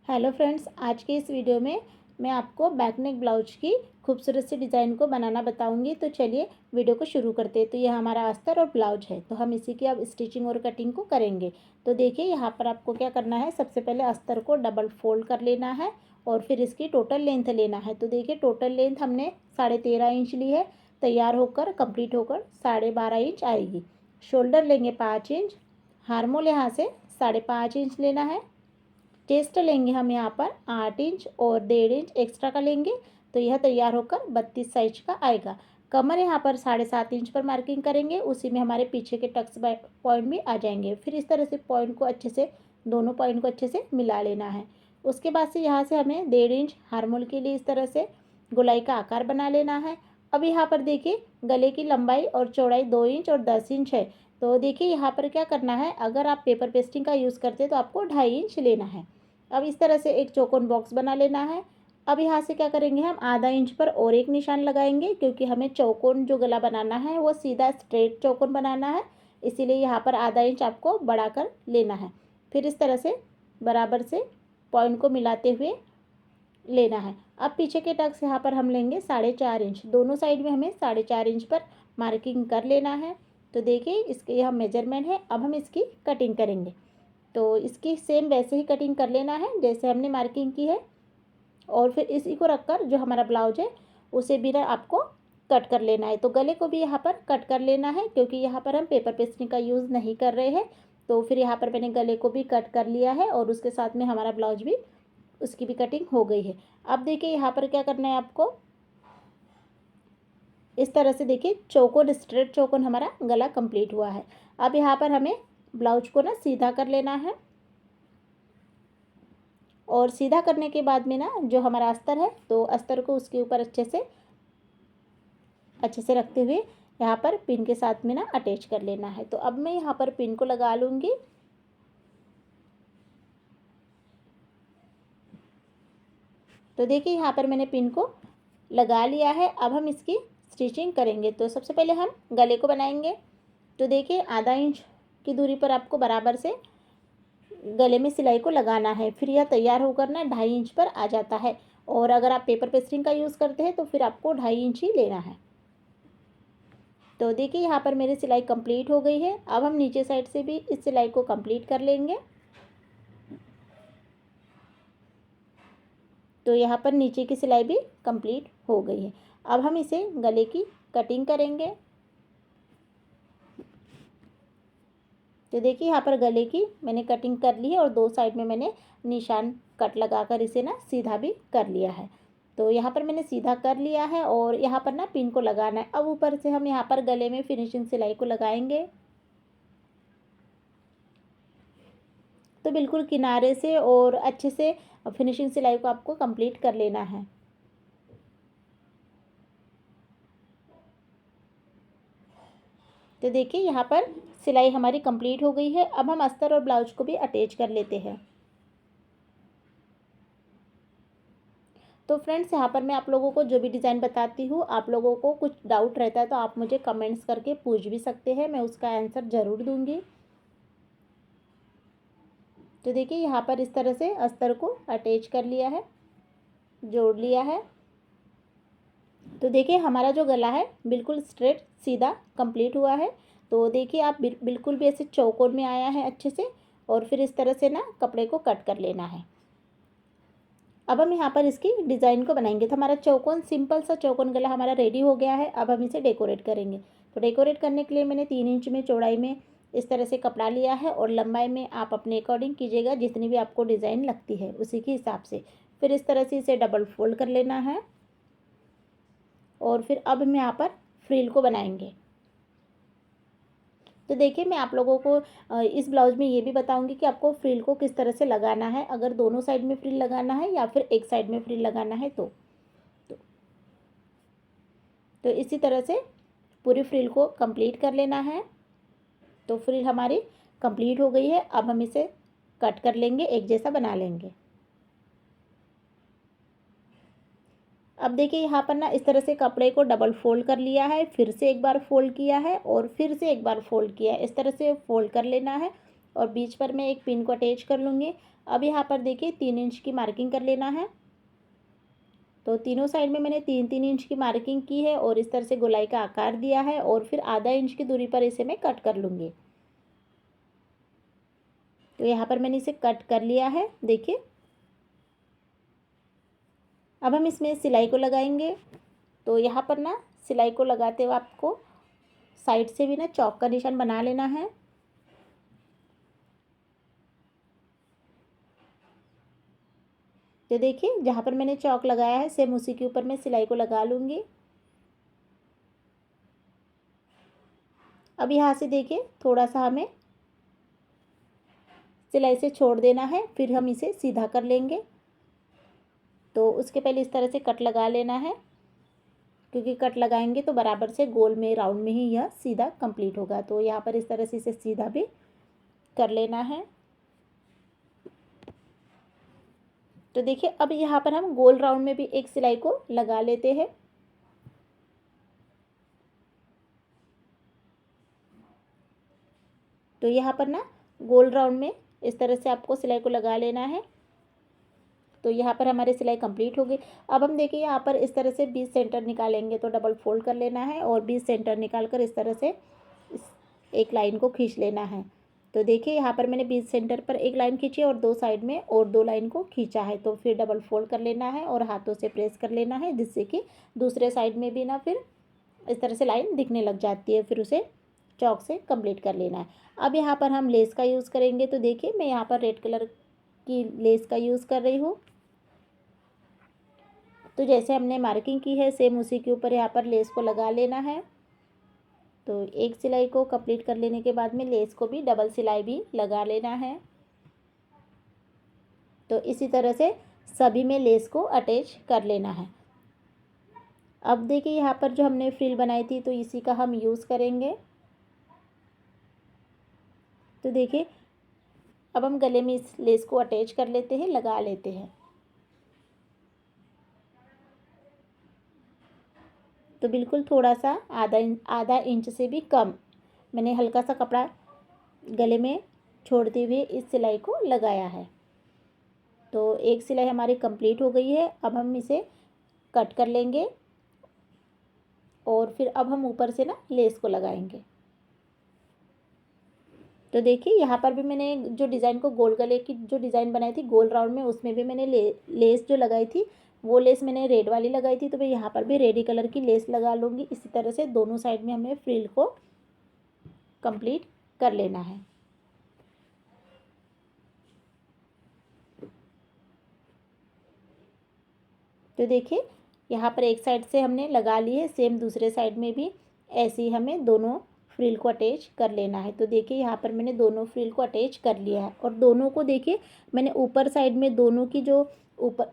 Hello friends, आज के इस वीडियो में मैं आपको बैक नेक ब्लाउज की खूबसूरत सी डिज़ाइन को बनाना बताऊंगी। तो चलिए वीडियो को शुरू करते हैं। तो यह हमारा अस्तर और ब्लाउज है, तो हम इसी की अब स्टिचिंग और कटिंग को करेंगे। तो देखिए यहाँ पर आपको क्या करना है, सबसे पहले अस्तर को डबल फोल्ड कर लेना है और फिर इसकी टोटल लेंथ लेना है। तो देखिए टोटल लेंथ हमने 13.5 इंच ली है, तैयार होकर कंप्लीट होकर 12.5 इंच आएगी। शोल्डर लेंगे 5 इंच, हार्मोल यहाँ से 5.5 इंच लेना है। चेस्ट लेंगे हम यहाँ पर 8 इंच और 1.5 इंच एक्स्ट्रा का लेंगे, तो यह तैयार होकर 32 साइज का आएगा। कमर यहाँ पर 7.5 इंच पर मार्किंग करेंगे, उसी में हमारे पीछे के टक्स पॉइंट भी आ जाएंगे। फिर इस तरह से पॉइंट को अच्छे से, दोनों पॉइंट को अच्छे से मिला लेना है। उसके बाद से यहाँ से हमें 1.5 इंच हार्मोल के लिए इस तरह से गोलाई का आकार बना लेना है। अब यहाँ पर देखिए गले की लंबाई और चौड़ाई 2 इंच और 10 इंच है। तो देखिए यहाँ पर क्या करना है, अगर आप पेपर पेस्टिंग का यूज़ करते हैं तो आपको 2.5 इंच लेना है। अब इस तरह से एक चौकोन बॉक्स बना लेना है। अब यहाँ से क्या करेंगे, हम आधा इंच पर और एक निशान लगाएंगे, क्योंकि हमें चौकोन जो गला बनाना है वो सीधा स्ट्रेट चौकोन बनाना है, इसीलिए यहाँ पर आधा इंच आपको बढ़ाकर लेना है। फिर इस तरह से बराबर से पॉइंट को मिलाते हुए लेना है। अब पीछे के टक्स यहाँ पर हम लेंगे 4.5 इंच, दोनों साइड में हमें 4.5 इंच पर मार्किंग कर लेना है। तो देखिए इसके यह मेजरमेंट है। अब हम इसकी कटिंग करेंगे, तो इसकी सेम वैसे ही कटिंग कर लेना है जैसे हमने मार्किंग की है। और फिर इसी को रखकर जो हमारा ब्लाउज है उसे भी ना आपको कट कर लेना है। तो गले को भी यहाँ पर कट कर लेना है, क्योंकि यहाँ पर हम पेपर पेस्टिंग का यूज़ नहीं कर रहे हैं। तो फिर यहाँ पर मैंने गले को भी कट कर लिया है और उसके साथ में हमारा ब्लाउज भी, उसकी भी कटिंग हो गई है। अब देखिए यहाँ पर क्या करना है आपको, इस तरह से देखिए चौकोन, स्ट्रेट चौकोन हमारा गला कंप्लीट हुआ है। अब यहाँ पर हमें ब्लाउज को ना सीधा कर लेना है, और सीधा करने के बाद में ना जो हमारा अस्तर है, तो अस्तर को उसके ऊपर अच्छे से रखते हुए यहाँ पर पिन के साथ में ना अटैच कर लेना है। तो अब मैं यहाँ पर पिन को लगा लूँगी। तो देखिए यहाँ पर मैंने पिन को लगा लिया है। अब हम इसकी स्टिचिंग करेंगे। तो सबसे पहले हम गले को बनाएंगे। तो देखिए आधा इंच की दूरी पर आपको बराबर से गले में सिलाई को लगाना है। फिर यह तैयार होकर ना 2.5 इंच पर आ जाता है, और अगर आप पेपर पेस्टिंग का यूज़ करते हैं तो फिर आपको 2.5 इंच ही लेना है। तो देखिए यहाँ पर मेरी सिलाई कंप्लीट हो गई है। अब हम नीचे साइड से भी इस सिलाई को कंप्लीट कर लेंगे। तो यहाँ पर नीचे की सिलाई भी कंप्लीट हो गई है। अब हम इसे गले की कटिंग करेंगे। तो देखिए यहाँ पर गले की मैंने कटिंग कर ली है, और दो साइड में मैंने निशान कट लगाकर इसे ना सीधा भी कर लिया है। तो यहाँ पर मैंने सीधा कर लिया है, और यहाँ पर ना पिन को लगाना है। अब ऊपर से हम यहाँ पर गले में फिनिशिंग सिलाई को लगाएंगे। तो बिल्कुल किनारे से और अच्छे से फिनिशिंग सिलाई को आपको कंप्लीट कर लेना है। तो देखिए यहाँ पर सिलाई हमारी कंप्लीट हो गई है। अब हम अस्तर और ब्लाउज को भी अटैच कर लेते हैं। तो फ्रेंड्स यहाँ पर मैं आप लोगों को जो भी डिज़ाइन बताती हूँ, आप लोगों को कुछ डाउट रहता है तो आप मुझे कमेंट्स करके पूछ भी सकते हैं, मैं उसका आंसर ज़रूर दूँगी। तो देखिए यहाँ पर इस तरह से अस्तर को अटैच कर लिया है, जोड़ लिया है। तो देखिए हमारा जो गला है बिल्कुल स्ट्रेट सीधा कंप्लीट हुआ है। तो देखिए आप बिल्कुल भी ऐसे चौकोर में आया है अच्छे से, और फिर इस तरह से ना कपड़े को कट कर लेना है। अब हम यहाँ पर इसकी डिज़ाइन को बनाएंगे। तो हमारा चौकोन, सिंपल सा चौकोन गला हमारा रेडी हो गया है। अब हम इसे डेकोरेट करेंगे। तो डेकोरेट करने के लिए मैंने 3 इंच में चौड़ाई में इस तरह से कपड़ा लिया है, और लंबाई में आप अपने अकॉर्डिंग कीजिएगा, जितनी भी आपको डिज़ाइन लगती है उसी के हिसाब से। फिर इस तरह से इसे डबल फोल्ड कर लेना है, और फिर अब हम यहाँ पर फ्रिल को बनाएंगे। तो देखिए मैं आप लोगों को इस ब्लाउज में ये भी बताऊंगी कि आपको फ्रिल को किस तरह से लगाना है, अगर दोनों साइड में फ्रिल लगाना है या फिर एक साइड में फ्रिल लगाना है। तो, तो इसी तरह से पूरी फ्रिल को कंप्लीट कर लेना है। तो फ्रिल हमारी कंप्लीट हो गई है। अब हम इसे कट कर लेंगे, एक जैसा बना लेंगे। अब देखिए यहाँ पर ना इस तरह से कपड़े को डबल फोल्ड कर लिया है, फिर से एक बार फोल्ड किया है, और फिर से एक बार फोल्ड किया है। इस तरह से फोल्ड कर लेना है, और बीच पर मैं एक पिन को अटैच कर लूँगी। अब यहाँ पर देखिए 3 इंच की मार्किंग कर लेना है। तो तीनों साइड में मैंने 3-3 इंच की मार्किंग की है और इस तरह से गोलाई का आकार दिया है और फिर आधा इंच की दूरी पर इसे मैं कट कर लूँगी। तो यहाँ पर मैंने इसे कट कर लिया है, देखिए। अब हम इसमें सिलाई को लगाएंगे। तो यहाँ पर ना सिलाई को लगाते हुए आपको साइड से भी ना चौक का निशान बना लेना है। तो देखिए जहाँ पर मैंने चौक लगाया है सेम उसी के ऊपर मैं सिलाई को लगा लूँगी। अब यहाँ से देखिए थोड़ा सा हमें सिलाई से छोड़ देना है, फिर हम इसे सीधा कर लेंगे। तो उसके पहले इस तरह से कट लगा लेना है, क्योंकि कट लगाएंगे तो बराबर से गोल में राउंड में ही यह सीधा कंप्लीट होगा। तो यहाँ पर इस तरह से इसे सीधा भी कर लेना है। तो देखिए अब यहाँ पर हम गोल राउंड में भी एक सिलाई को लगा लेते हैं। तो यहाँ पर ना गोल राउंड में इस तरह से आपको सिलाई को लगा लेना है। तो यहाँ पर हमारी सिलाई कंप्लीट हो गई। अब हम देखिए यहाँ पर इस तरह से 20 सेंटर निकालेंगे, तो डबल फोल्ड कर लेना है और 20 सेंटर निकाल कर इस तरह से एक लाइन को खींच लेना है। तो देखिए यहाँ पर मैंने 20 सेंटर पर एक लाइन खींची और 2 साइड में और 2 लाइन को खींचा है। तो फिर डबल फोल्ड कर लेना है और हाथों से प्रेस कर लेना है, जिससे कि दूसरे साइड में भी ना फिर इस तरह से लाइन दिखने लग जाती है। फिर उसे चौक से कंप्लीट कर लेना है। अब यहाँ पर हम लेस का यूज़ करेंगे। तो देखिए मैं यहाँ पर रेड कलर की लेस का यूज़ कर रही हूँ। तो जैसे हमने मार्किंग की है सेम उसी के ऊपर यहाँ पर लेस को लगा लेना है। तो एक सिलाई को कंप्लीट कर लेने के बाद में लेस को भी डबल सिलाई भी लगा लेना है। तो इसी तरह से सभी में लेस को अटैच कर लेना है। अब देखिए यहाँ पर जो हमने फ्रिल बनाई थी तो इसी का हम यूज़ करेंगे। तो देखिए अब हम गले में इस लेस को अटैच कर लेते हैं, लगा लेते हैं। तो बिल्कुल थोड़ा सा आधा इंच से भी कम मैंने हल्का सा कपड़ा गले में छोड़ते हुए इस सिलाई को लगाया है। तो एक सिलाई हमारी कंप्लीट हो गई है। अब हम इसे कट कर लेंगे और फिर अब हम ऊपर से ना लेस को लगाएंगे। तो देखिए यहाँ पर भी मैंने जो डिज़ाइन को गोल गले की जो डिज़ाइन बनाई थी गोल राउंड में, उसमें भी मैंने लेस जो लगाई थी वो लेस मैंने रेड वाली लगाई थी। तो मैं यहाँ पर भी रेड कलर की लेस लगा लूँगी। इसी तरह से दोनों साइड में हमें फ्रिल को कंप्लीट कर लेना है। तो देखिए यहाँ पर एक साइड से हमने लगा ली है, सेम दूसरे साइड में भी ऐसे ही हमें दोनों फ्रिल को अटैच कर लेना है। तो देखिए यहाँ पर मैंने दोनों फ्रिल को अटैच कर लिया है और दोनों को देखिए मैंने ऊपर साइड में दोनों की जो ऊपर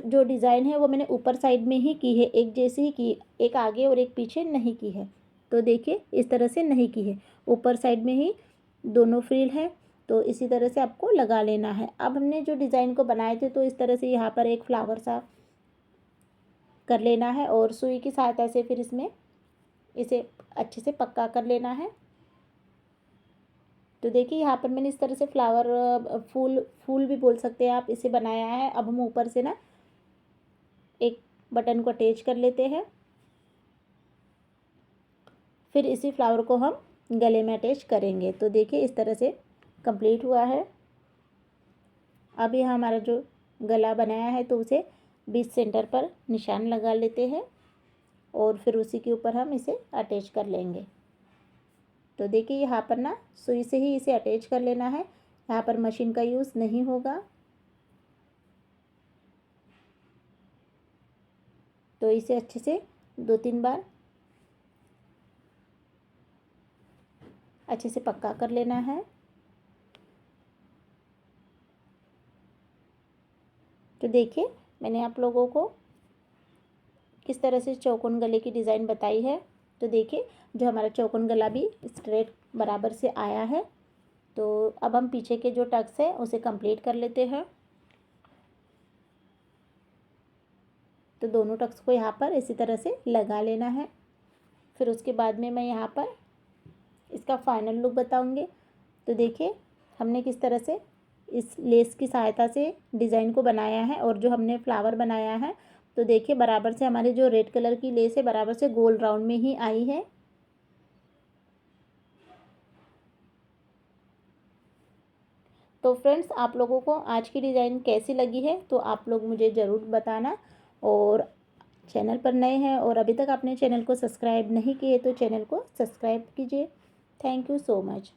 जो डिज़ाइन है वो मैंने ऊपर साइड में ही की है, एक जैसी ही की, एक आगे और एक पीछे नहीं की है। तो देखिए इस तरह से नहीं की है, ऊपर साइड में ही दोनों फ्रिल है। तो इसी तरह से आपको लगा लेना है। अब हमने जो डिज़ाइन को बनाए थे तो इस तरह से यहाँ पर एक फ्लावर सा कर लेना है और सुई की सहायता से फिर इसमें इसे अच्छे से पक्का कर लेना है। तो देखिए यहाँ पर मैंने इस तरह से फ्लावर फूल भी बोल सकते हैं आप, इसे बनाया है। अब हम ऊपर से ना एक बटन को अटैच कर लेते हैं, फिर इसी फ्लावर को हम गले में अटैच करेंगे। तो देखिए इस तरह से कंप्लीट हुआ है। अब यह हमारा जो गला बनाया है तो उसे 20 सेंटर पर निशान लगा लेते हैं और फिर उसी के ऊपर हम इसे अटैच कर लेंगे। तो देखिए यहाँ पर ना सुई से ही इसे अटैच कर लेना है, यहाँ पर मशीन का यूज़ नहीं होगा। तो इसे अच्छे से 2-3 बार अच्छे से पक्का कर लेना है। तो देखिए मैंने आप लोगों को किस तरह से चौकोन गले की डिज़ाइन बताई है। तो देखिए जो हमारा चौकोन गला भी स्ट्रेट बराबर से आया है। तो अब हम पीछे के जो टक्स है उसे कंप्लीट कर लेते हैं। तो दोनों टक्स को यहाँ पर इसी तरह से लगा लेना है। फिर उसके बाद में मैं यहाँ पर इसका फाइनल लुक बताऊँगी। तो देखिए हमने किस तरह से इस लेस की सहायता से डिज़ाइन को बनाया है। और जो हमने फ्लावर बनाया है तो देखिए बराबर से हमारी जो रेड कलर की लेस है बराबर से गोल राउंड में ही आई है। तो फ्रेंड्स, आप लोगों को आज की डिज़ाइन कैसी लगी है तो आप लोग मुझे ज़रूर बताना। और चैनल पर नए हैं और अभी तक आपने चैनल को सब्सक्राइब नहीं किए तो चैनल को सब्सक्राइब कीजिए। Thank you so much.